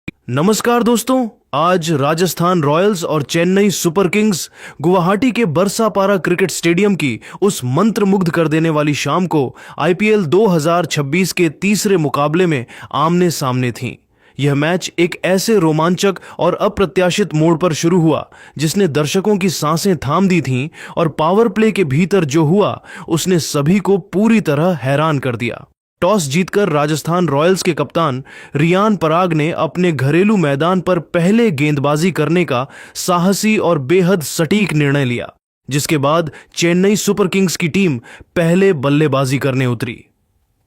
नमस्कार दोस्तों, आज राजस्थान रॉयल्स और चेन्नई सुपर किंग्स गुवाहाटी के बरसापारा क्रिकेट स्टेडियम की उस मंत्रमुग्ध कर देने वाली शाम को आईपीएल 2026 के तीसरे मुकाबले में आमने सामने थीं। यह मैच एक ऐसे रोमांचक और अप्रत्याशित मोड़ पर शुरू हुआ जिसने दर्शकों की सांसें थाम दी थीं और पावर प्ले के भीतर जो हुआ उसने सभी को पूरी तरह हैरान कर दिया। टॉस जीतकर राजस्थान रॉयल्स के कप्तान रियान पराग ने अपने घरेलू मैदान पर पहले गेंदबाजी करने का साहसी और बेहद सटीक निर्णय लिया, जिसके बाद चेन्नई सुपर किंग्स की टीम पहले बल्लेबाजी करने उतरी।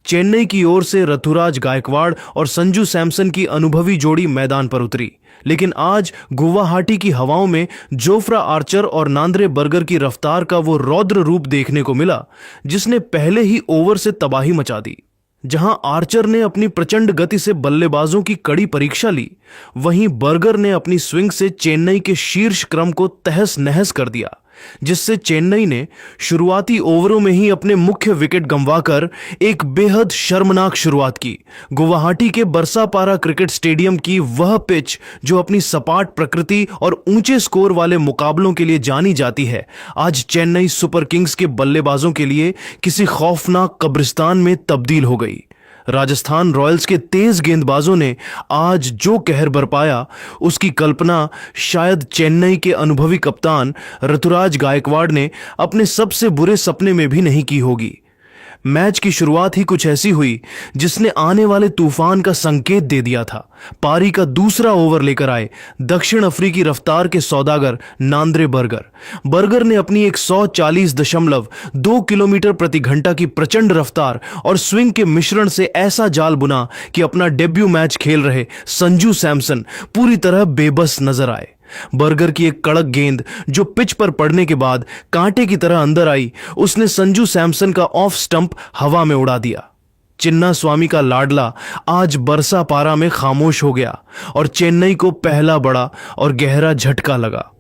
चेन्नई की ओर से ऋतुराज गायकवाड़ और संजू सैमसन की अनुभवी जोड़ी मैदान पर उतरी, लेकिन आज गुवाहाटी की हवाओं में जोफ्रा आर्चर और नांद्रे बर्गर की रफ्तार का वो रौद्र रूप देखने को मिला जिसने पहले ही ओवर से तबाही मचा दी। जहां आर्चर ने अपनी प्रचंड गति से बल्लेबाजों की कड़ी परीक्षा ली, वहीं बर्गर ने अपनी स्विंग से चेन्नई के शीर्ष क्रम को तहस नहस कर दिया, जिससे चेन्नई ने शुरुआती ओवरों में ही अपने मुख्य विकेट गंवाकर एक बेहद शर्मनाक शुरुआत की। गुवाहाटी के बरसापारा क्रिकेट स्टेडियम की वह पिच जो अपनी सपाट प्रकृति और ऊंचे स्कोर वाले मुकाबलों के लिए जानी जाती है, आज चेन्नई सुपर किंग्स के बल्लेबाजों के लिए किसी खौफनाक कब्रिस्तान में तब्दील हो गई। राजस्थान रॉयल्स के तेज गेंदबाजों ने आज जो कहर बरपाया उसकी कल्पना शायद चेन्नई के अनुभवी कप्तान ऋतुराज गायकवाड़ ने अपने सबसे बुरे सपने में भी नहीं की होगी। मैच की शुरुआत ही कुछ ऐसी हुई जिसने आने वाले तूफान का संकेत दे दिया था। पारी का दूसरा ओवर लेकर आए दक्षिण अफ्रीकी रफ्तार के सौदागर नांद्रे बर्गर ने अपनी 140.2 किलोमीटर प्रति घंटा की प्रचंड रफ्तार और स्विंग के मिश्रण से ऐसा जाल बुना कि अपना डेब्यू मैच खेल रहे संजू सैमसन पूरी तरह बेबस नजर आए। बर्गर की एक कड़क गेंद जो पिच पर पड़ने के बाद कांटे की तरह अंदर आई, उसने संजू सैमसन का ऑफ स्टंप हवा में उड़ा दिया। चिन्ना स्वामी का लाडला आज बरसापारा में खामोश हो गया और चेन्नई को पहला बड़ा और गहरा झटका लगा।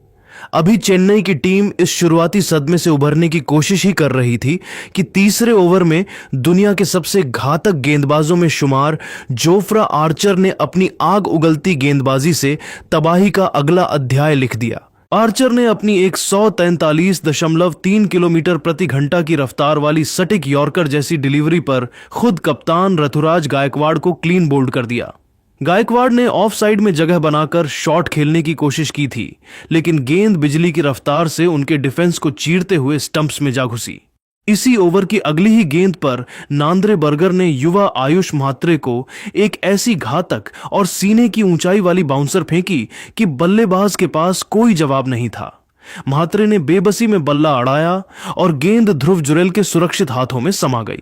अभी चेन्नई की टीम इस शुरुआती सदमे से उभरने की कोशिश ही कर रही थी कि तीसरे ओवर में दुनिया के सबसे घातक गेंदबाजों में शुमार जोफ्रा आर्चर ने अपनी आग उगलती गेंदबाजी से तबाही का अगला अध्याय लिख दिया। आर्चर ने अपनी 143.3 किलोमीटर प्रति घंटा की रफ्तार वाली सटीक यॉर्कर जैसी डिलीवरी पर खुद कप्तान ऋतुराज गायकवाड़ को क्लीन बोल्ड कर दिया। गायकवाड़ ने ऑफ साइड में जगह बनाकर शॉट खेलने की कोशिश की थी, लेकिन गेंद बिजली की रफ्तार से उनके डिफेंस को चीरते हुए स्टंप्स में जा घुसी। इसी ओवर की अगली ही गेंद पर नांद्रे बर्गर ने युवा आयुष म्हात्रे को एक ऐसी घातक और सीने की ऊंचाई वाली बाउंसर फेंकी कि बल्लेबाज के पास कोई जवाब नहीं था। म्हात्रे ने बेबसी में बल्ला अड़ाया और गेंद ध्रुव जुरेल के सुरक्षित हाथों में समा गई।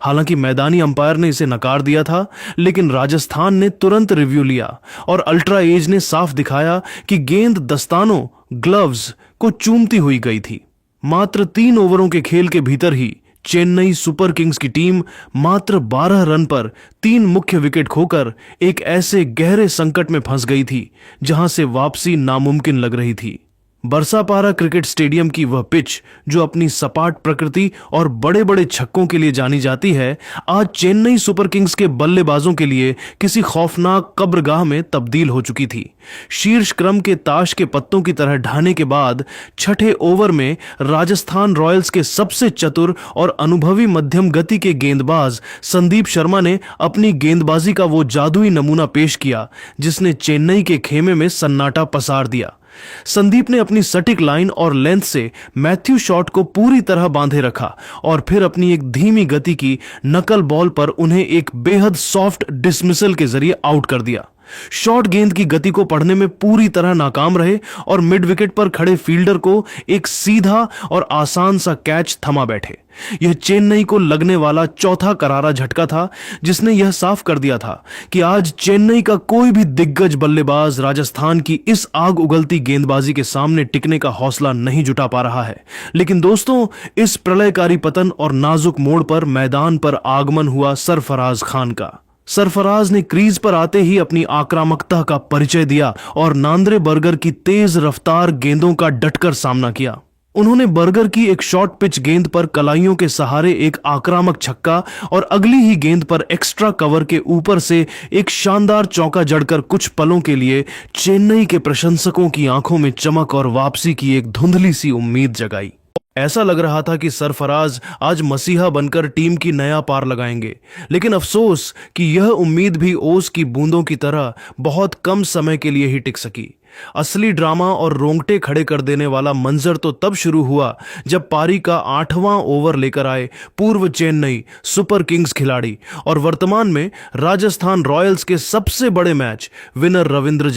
हालांकि मैदानी अंपायर ने इसे नकार दिया था, लेकिन राजस्थान ने तुरंत रिव्यू लिया और अल्ट्रा एज ने साफ दिखाया कि गेंद दस्तानों ग्लव्स को चूमती हुई गई थी। मात्र 3 ओवरों के खेल के भीतर ही चेन्नई सुपर किंग्स की टीम मात्र 12 रन पर 3 मुख्य विकेट खोकर एक ऐसे गहरे संकट में फंस गई थी जहां से वापसी नामुमकिन लग रही थी। बरसापारा क्रिकेट स्टेडियम की वह पिच जो अपनी सपाट प्रकृति और बड़े बड़े छक्कों के लिए जानी जाती है, आज चेन्नई सुपर किंग्स के बल्लेबाजों के लिए किसी खौफनाक कब्रगाह में तब्दील हो चुकी थी। शीर्ष क्रम के ताश के पत्तों की तरह ढहने के बाद छठे ओवर में राजस्थान रॉयल्स के सबसे चतुर और अनुभवी मध्यम गति के गेंदबाज संदीप शर्मा ने अपनी गेंदबाजी का वो जादुई नमूना पेश किया जिसने चेन्नई के खेमे में सन्नाटा पसार दिया। संदीप ने अपनी सटीक लाइन और लेंथ से मैथ्यू शॉट को पूरी तरह बांधे रखा और फिर अपनी एक धीमी गति की नकल बॉल पर उन्हें एक बेहद सॉफ्ट डिसमिसल के जरिए आउट कर दिया। शॉर्ट गेंद की गति को पढ़ने में पूरी तरह नाकाम रहे और मिड विकेट पर खड़े फील्डर को एक सीधा और आसान सा कैच थमा बैठे। यह चेन्नई को लगने वाला चौथा करारा झटका था जिसने यह साफ कर दिया था कि आज चेन्नई का कोई भी दिग्गज बल्लेबाज राजस्थान की इस आग उगलती गेंदबाजी के सामने टिकने का हौसला नहीं जुटा पा रहा है। लेकिन दोस्तों, इस प्रलयकारी पतन और नाजुक मोड़ पर मैदान पर आगमन हुआ सरफराज खान का। सरफराज ने क्रीज पर आते ही अपनी आक्रामकता का परिचय दिया और नांद्रे बर्गर की तेज रफ्तार गेंदों का डटकर सामना किया। उन्होंने बर्गर की एक शॉर्ट पिच गेंद पर कलाइयों के सहारे एक आक्रामक छक्का और अगली ही गेंद पर एक्स्ट्रा कवर के ऊपर से एक शानदार चौका जड़कर कुछ पलों के लिए चेन्नई के प्रशंसकों की आंखों में चमक और वापसी की एक धुंधली सी उम्मीद जगाई। ऐसा लग रहा था कि सरफराज आज मसीहा बनकर टीम की नया पार लगाएंगे, लेकिन अफसोस कि यह उम्मीद भी ओस की बूंदों की तरह बहुत कम समय के लिए ही टिक सकी। असली ड्रामा और रोंगटे खड़े कर देने वाला मंजर तो तब शुरू हुआ जब पारी का 8वां ओवर लेकर आए पूर्व चेन्नई सुपर किंग्स खिलाड़ी और वर्तमान में राजस्थान रॉयल्स के सबसे बड़े मैच विनर रविंद्र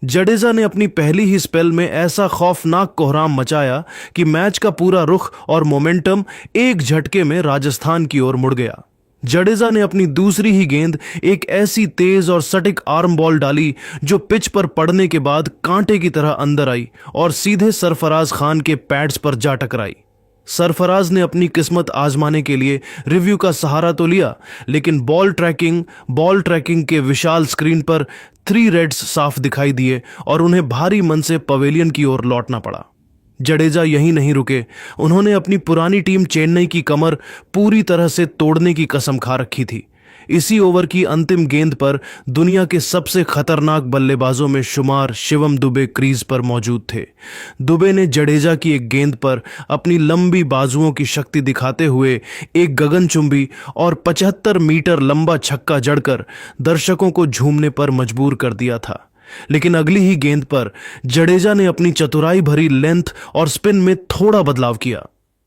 जडेजा ने अपनी पहली ही स्पेल में ऐसा खौफनाक कोहराम मचाया कि मैच का पूरा रुख और मोमेंटम एक झटके में राजस्थान की ओर मुड़ गया। जडेजा ने अपनी दूसरी ही गेंद एक ऐसी तेज और सटीक आर्म बॉल डाली जो पिच पर पड़ने के बाद कांटे की तरह अंदर आई और सीधे सरफराज खान के पैड्स पर जा टकराई। सरफराज ने अपनी किस्मत आजमाने के लिए रिव्यू का सहारा तो लिया, लेकिन बॉल ट्रैकिंग के विशाल स्क्रीन पर 3 रेड्स साफ दिखाई दिए और उन्हें भारी मन से पवेलियन की ओर लौटना पड़ा। जडेजा यहीं नहीं रुके, उन्होंने अपनी पुरानी टीम चेन्नई की कमर पूरी तरह से तोड़ने की कसम खा रखी थी। इसी ओवर की अंतिम गेंद पर दुनिया के सबसे खतरनाक बल्लेबाजों में शुमार शिवम दुबे क्रीज पर मौजूद थे। दुबे ने जडेजा की एक गेंद पर अपनी लंबी बाजुओं की शक्ति दिखाते हुए एक गगनचुंबी और 75 मीटर लंबा छक्का जड़कर दर्शकों को झूमने पर मजबूर कर दिया था। लेकिन अगली ही गेंद पर जडेजा ने अपनी चतुराई भरी लेंथ और स्पिन में थोड़ा बदलाव किया।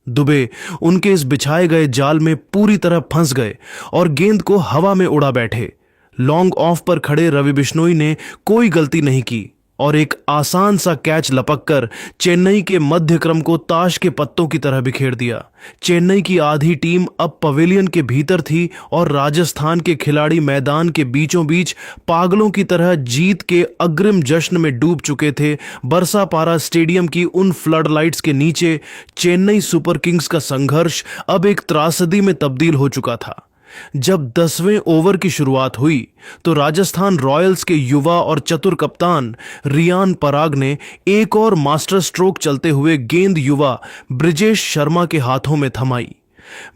दुबे उनके इस बिछाए गए जाल में पूरी तरह फंस गए और गेंद को हवा में उड़ा बैठे। लॉन्ग ऑफ पर खड़े रवि बिश्नोई ने कोई गलती नहीं की और एक आसान सा कैच लपककर चेन्नई के मध्य क्रम को ताश के पत्तों की तरह बिखेर दिया। चेन्नई की आधी टीम अब पवेलियन के भीतर थी और राजस्थान के खिलाड़ी मैदान के बीचों बीच पागलों की तरह जीत के अग्रिम जश्न में डूब चुके थे। बरसापारा स्टेडियम की उन फ्लड लाइट्स के नीचे चेन्नई सुपर किंग्स का संघर्ष अब एक त्रासदी में तब्दील हो चुका था। जब 10वें ओवर की शुरुआत हुई तो राजस्थान रॉयल्स के युवा और चतुर कप्तान रियान पराग ने एक और मास्टर स्ट्रोक चलते हुए गेंद युवा ब्रिजेश शर्मा के हाथों में थमाई।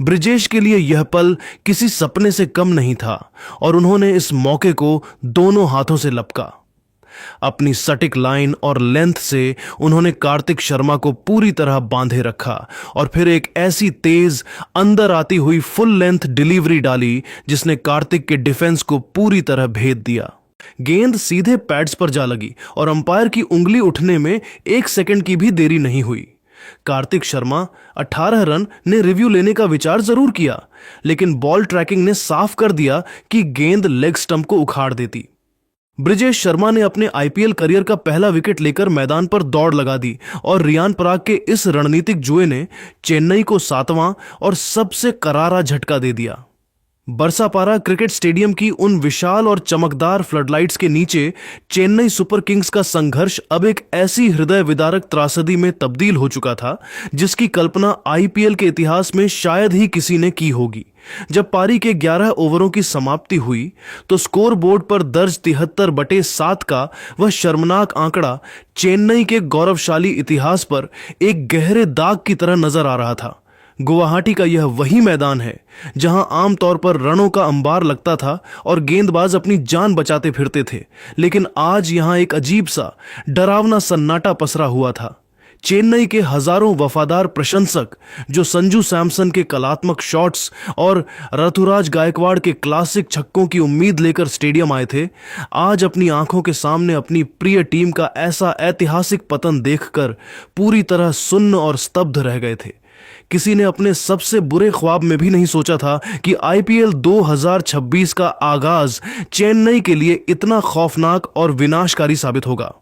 ब्रिजेश के लिए यह पल किसी सपने से कम नहीं था और उन्होंने इस मौके को दोनों हाथों से लपका। अपनी सटीक लाइन और लेंथ से उन्होंने कार्तिक शर्मा को पूरी तरह बांधे रखा और फिर एक ऐसी तेज अंदर आती हुई फुल लेंथ डिलीवरी डाली जिसने कार्तिक के डिफेंस को पूरी तरह भेद दिया। गेंद सीधे पैड्स पर जा लगी और अंपायर की उंगली उठने में 1 सेकंड की भी देरी नहीं हुई। कार्तिक शर्मा 18 रन ने रिव्यू लेने का विचार जरूर किया, लेकिन बॉल ट्रैकिंग ने साफ कर दिया कि गेंद लेग स्टंप को उखाड़ देती। ब्रिजेश शर्मा ने अपने आईपीएल करियर का पहला विकेट लेकर मैदान पर दौड़ लगा दी और रियान पराग के इस रणनीतिक जुए ने चेन्नई को 7वां और सबसे करारा झटका दे दिया। बरसापारा क्रिकेट स्टेडियम की उन विशाल और चमकदार फ्लडलाइट्स के नीचे चेन्नई सुपर किंग्स का संघर्ष अब एक ऐसी हृदय विदारक त्रासदी में तब्दील हो चुका था जिसकी कल्पना आईपीएल के इतिहास में शायद ही किसी ने की होगी। जब पारी के 11 ओवरों की समाप्ति हुई तो स्कोर बोर्ड पर दर्ज 73/7 का वह शर्मनाक आंकड़ा चेन्नई के गौरवशाली इतिहास पर एक गहरे दाग की तरह नजर आ रहा था। गुवाहाटी का यह वही मैदान है जहां आमतौर पर रनों का अंबार लगता था और गेंदबाज अपनी जान बचाते फिरते थे, लेकिन आज यहां एक अजीब सा डरावना सन्नाटा पसरा हुआ था। चेन्नई के हजारों वफादार प्रशंसक जो संजू सैमसन के कलात्मक शॉट्स और ऋतुराज गायकवाड़ के क्लासिक छक्कों की उम्मीद लेकर स्टेडियम आए थे, आज अपनी आंखों के सामने अपनी प्रिय टीम का ऐसा ऐतिहासिक पतन देखकर पूरी तरह सुन्न और स्तब्ध रह गए थे। किसी ने अपने सबसे बुरे ख्वाब में भी नहीं सोचा था कि आईपीएल 2026 का आगाज चेन्नई के लिए इतना खौफनाक और विनाशकारी साबित होगा।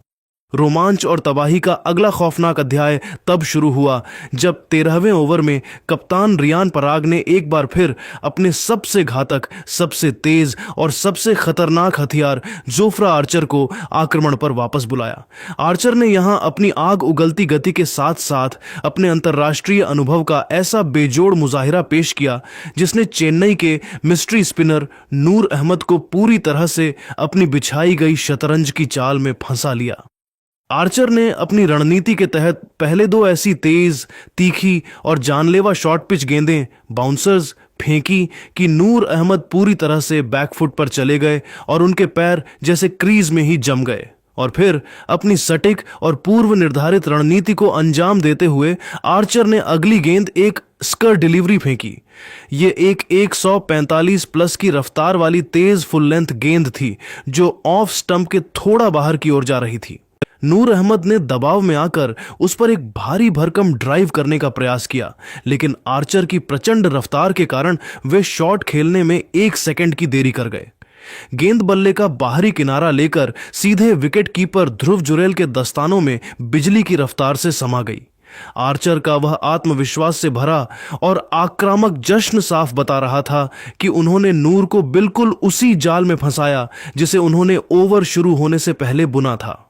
रोमांच और तबाही का अगला खौफनाक अध्याय तब शुरू हुआ जब 13वें ओवर में कप्तान रियान पराग ने एक बार फिर अपने सबसे घातक, सबसे तेज और सबसे खतरनाक हथियार जोफ्रा आर्चर को आक्रमण पर वापस बुलाया। आर्चर ने यहां अपनी आग उगलती गति के साथ साथ अपने अंतर्राष्ट्रीय अनुभव का ऐसा बेजोड़ मुजाहिरा पेश किया जिसने चेन्नई के मिस्ट्री स्पिनर नूर अहमद को पूरी तरह से अपनी बिछाई गई शतरंज की चाल में फंसा लिया। आर्चर ने अपनी रणनीति के तहत पहले दो ऐसी तेज, तीखी और जानलेवा शॉर्ट पिच गेंदें बाउंसर्स फेंकी कि नूर अहमद पूरी तरह से बैकफुट पर चले गए और उनके पैर जैसे क्रीज में ही जम गए। और फिर अपनी सटीक और पूर्व निर्धारित रणनीति को अंजाम देते हुए आर्चर ने अगली गेंद एक स्कर डिलीवरी फेंकी। ये एक 145 प्लस की रफ्तार वाली तेज फुल लेंथ गेंद थी जो ऑफ स्टंप के थोड़ा बाहर की ओर जा रही थी। नूर अहमद ने दबाव में आकर उस पर एक भारी भरकम ड्राइव करने का प्रयास किया, लेकिन आर्चर की प्रचंड रफ्तार के कारण वे शॉट खेलने में 1 सेकंड की देरी कर गए। गेंद बल्ले का बाहरी किनारा लेकर सीधे विकेट कीपर ध्रुव जुरैल के दस्तानों में बिजली की रफ्तार से समा गई। आर्चर का वह आत्मविश्वास से भरा और आक्रामक जश्न साफ बता रहा था कि उन्होंने नूर को बिल्कुल उसी जाल में फंसाया जिसे उन्होंने ओवर शुरू होने से पहले बुना था।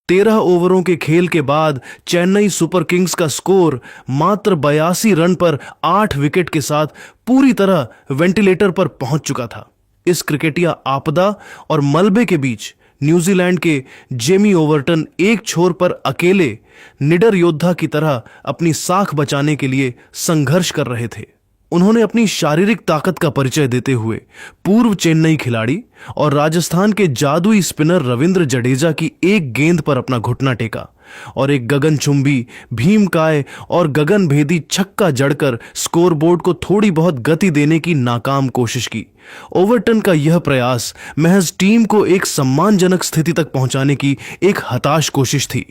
13 ओवरों के खेल के बाद चेन्नई सुपर किंग्स का स्कोर मात्र 82 रन पर 8 विकेट के साथ पूरी तरह वेंटिलेटर पर पहुंच चुका था। इस क्रिकेटिया आपदा और मलबे के बीच न्यूजीलैंड के जेमी ओवरटन एक छोर पर अकेले निडर योद्धा की तरह अपनी साख बचाने के लिए संघर्ष कर रहे थे। उन्होंने अपनी शारीरिक ताकत का परिचय देते हुए पूर्व चेन्नई खिलाड़ी और राजस्थान के जादुई स्पिनर रविंद्र जडेजा की एक गेंद पर अपना घुटना टेका और एक गगनचुंबी, भीमकाय और गगनभेदी छक्का जड़कर स्कोरबोर्ड को थोड़ी बहुत गति देने की नाकाम कोशिश की। ओवरटन का यह प्रयास महज टीम को एक सम्मानजनक स्थिति तक पहुंचाने की एक हताश कोशिश थी,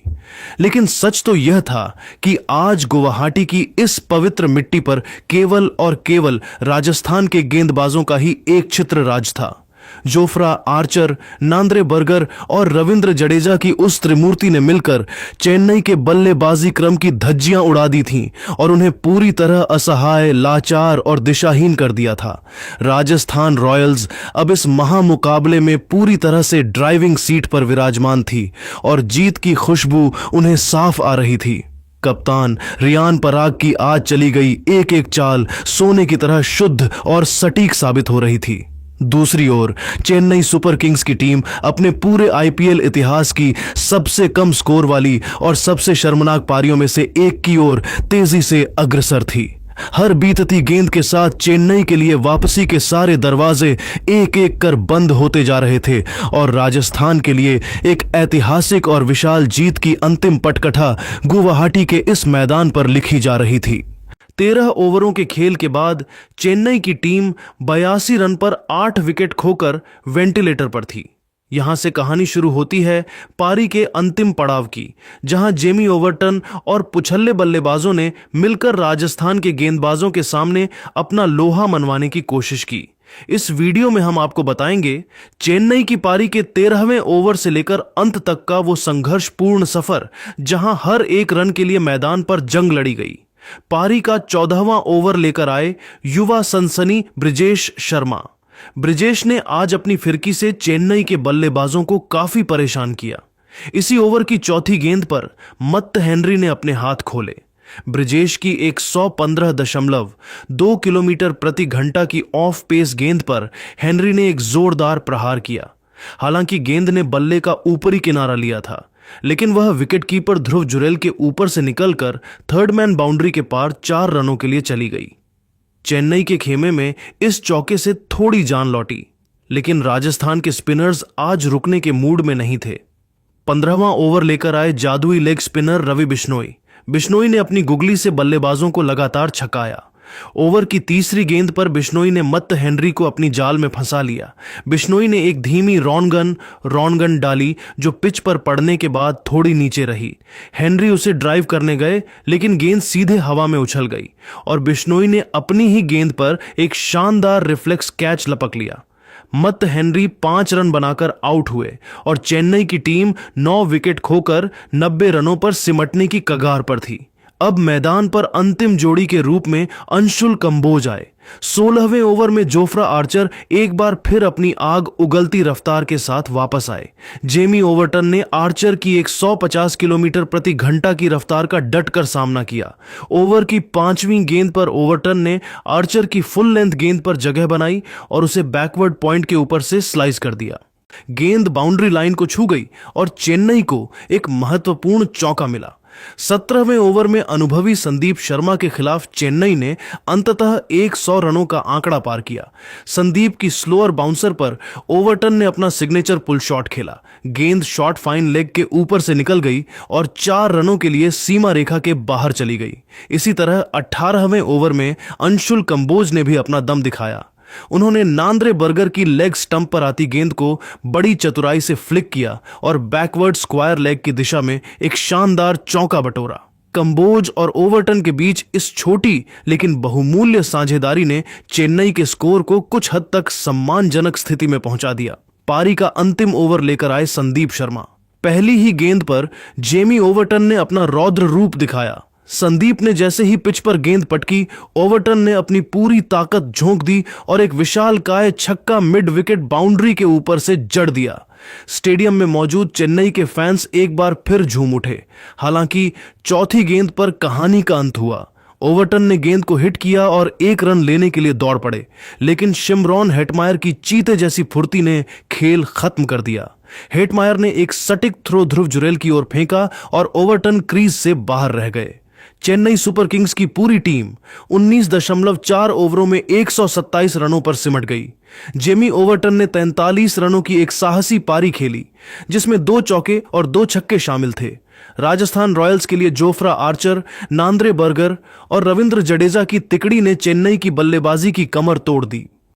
लेकिन सच तो यह था कि आज गुवाहाटी की इस पवित्र मिट्टी पर केवल और केवल राजस्थान के गेंदबाजों का ही एक छित्र राज था। जोफ्रा आर्चर, नांद्रे बर्गर और रविंद्र जडेजा की उस त्रिमूर्ति ने मिलकर चेन्नई के बल्लेबाजी क्रम की धज्जियां उड़ा दी थीं और उन्हें पूरी तरह असहाय, लाचार और दिशाहीन कर दिया था। राजस्थान रॉयल्स अब इस महामुकाबले में पूरी तरह से ड्राइविंग सीट पर विराजमान थी और जीत की खुशबू उन्हें साफ आ रही थी। कप्तान रियान पराग की आज चली गई एक एक चाल सोने की तरह शुद्ध और सटीक साबित हो रही थी। दूसरी ओर चेन्नई सुपर किंग्स की टीम अपने पूरे आईपीएल इतिहास की सबसे कम स्कोर वाली और सबसे शर्मनाक पारियों में से एक की ओर तेजी से अग्रसर थी। हर बीतती गेंद के साथ चेन्नई के लिए वापसी के सारे दरवाजे एक एक कर बंद होते जा रहे थे और राजस्थान के लिए एक ऐतिहासिक और विशाल जीत की अंतिम पटकथा गुवाहाटी के इस मैदान पर लिखी जा रही थी। 13 ओवरों के खेल के बाद चेन्नई की टीम 82 रन पर 8 विकेट खोकर वेंटिलेटर पर थी। यहां से कहानी शुरू होती है पारी के अंतिम पड़ाव की, जहां जेमी ओवरटन और पुछल्ले बल्लेबाजों ने मिलकर राजस्थान के गेंदबाजों के सामने अपना लोहा मनवाने की कोशिश की। इस वीडियो में हम आपको बताएंगे चेन्नई की पारी के 13वें ओवर से लेकर अंत तक का वो संघर्षपूर्ण सफर, जहां हर एक रन के लिए मैदान पर जंग लड़ी गई। पारी का 14वां ओवर लेकर आए युवा सनसनी ब्रिजेश शर्मा। ब्रिजेश ने आज अपनी फिरकी से चेन्नई के बल्लेबाजों को काफी परेशान किया। इसी ओवर की चौथी गेंद पर मत्त हेनरी ने अपने हाथ खोले। ब्रिजेश की 115.2 किलोमीटर प्रति घंटा की ऑफ पेस गेंद पर हेनरी ने एक जोरदार प्रहार किया। हालांकि गेंद ने बल्ले का ऊपरी किनारा लिया था, लेकिन वह विकेटकीपर ध्रुव जुरैल के ऊपर से निकलकर थर्ड मैन बाउंड्री के पार 4 रनों के लिए चली गई। चेन्नई के खेमे में इस चौके से थोड़ी जान लौटी, लेकिन राजस्थान के स्पिनर्स आज रुकने के मूड में नहीं थे। 15वां ओवर लेकर आए जादुई लेग स्पिनर रवि बिश्नोई ने अपनी गुगली से बल्लेबाजों को लगातार छकाया। ओवर की तीसरी गेंद पर बिश्नोई ने मत्त हेनरी को अपनी जाल में फंसा लिया। बिश्नोई ने एक धीमी रॉनगन डाली जो पिच पर पड़ने के बाद थोड़ी नीचे रही। हेनरी उसे ड्राइव करने गए, लेकिन गेंद सीधे हवा में उछल गई और बिश्नोई ने अपनी ही गेंद पर एक शानदार रिफ्लेक्स कैच लपक लिया। मत्त हेनरी 5 रन बनाकर आउट हुए और चेन्नई की टीम 9 विकेट खोकर 90 रनों पर सिमटने की कगार पर थी। अब मैदान पर अंतिम जोड़ी के रूप में अंशुल कंबोज आए। 16वें ओवर में जोफ्रा आर्चर एक बार फिर अपनी आग उगलती रफ्तार के साथ वापस आए। जेमी ओवरटन ने आर्चर की 150 किलोमीटर प्रति घंटा की रफ्तार का डटकर सामना किया। ओवर की 5वीं गेंद पर ओवरटन ने आर्चर की फुल लेंथ गेंद पर जगह बनाई और उसे बैकवर्ड पॉइंट के ऊपर से स्लाइस कर दिया। गेंद बाउंड्री लाइन को छू गई और चेन्नई को एक महत्वपूर्ण चौका मिला। 17वें ओवर में अनुभवी संदीप शर्मा के खिलाफ चेन्नई ने अंततः 100 रनों का आंकड़ा पार किया। संदीप की स्लोअर बाउंसर पर ओवरटन ने अपना सिग्नेचर पुल शॉट खेला। गेंद शॉर्ट फाइन लेग के ऊपर से निकल गई और 4 रनों के लिए सीमा रेखा के बाहर चली गई। इसी तरह 18वें ओवर में अंशुल कंबोज ने भी अपना दम दिखाया। उन्होंने नांद्रे बर्गर की लेग स्टंप पर आती गेंद को बड़ी चतुराई से फ्लिक किया और बैकवर्ड स्क्वायर लेग की दिशा में एक शानदार चौका बटोरा। कंबोज और ओवरटन के बीच इस छोटी लेकिन बहुमूल्य साझेदारी ने चेन्नई के स्कोर को कुछ हद तक सम्मानजनक स्थिति में पहुंचा दिया। पारी का अंतिम ओवर लेकर आए संदीप शर्मा। पहली ही गेंद पर जेमी ओवरटन ने अपना रौद्र रूप दिखाया। संदीप ने जैसे ही पिच पर गेंद पटकी, ओवरटन ने अपनी पूरी ताकत झोंक दी और एक विशालकाय छक्का मिड विकेट बाउंड्री के ऊपर से जड़ दिया। स्टेडियम में मौजूद चेन्नई के फैंस एक बार फिर झूम उठे। हालांकि चौथी गेंद पर कहानी का अंत हुआ। ओवरटन ने गेंद को हिट किया और 1 रन लेने के लिए दौड़ पड़े, लेकिन शिमरॉन हेटमायर की चीते जैसी फुर्ती ने खेल खत्म कर दिया। हेटमायर ने एक सटीक थ्रो ध्रुव जुरेल की ओर फेंका और ओवरटन क्रीज से बाहर रह गए। चेन्नई सुपर किंग्स की पूरी टीम 19.4 ओवरों में 127 रनों पर सिमट गई। जेमी ओवरटन ने 43 रनों की एक साहसी पारी खेली, जिसमें 2 चौके और 2 छक्के शामिल थे। राजस्थान रॉयल्स के लिए जोफ्रा आर्चर, नांद्रे बर्गर और रविंद्र जडेजा की तिकड़ी ने चेन्नई की बल्लेबाजी की कमर तोड़ दी।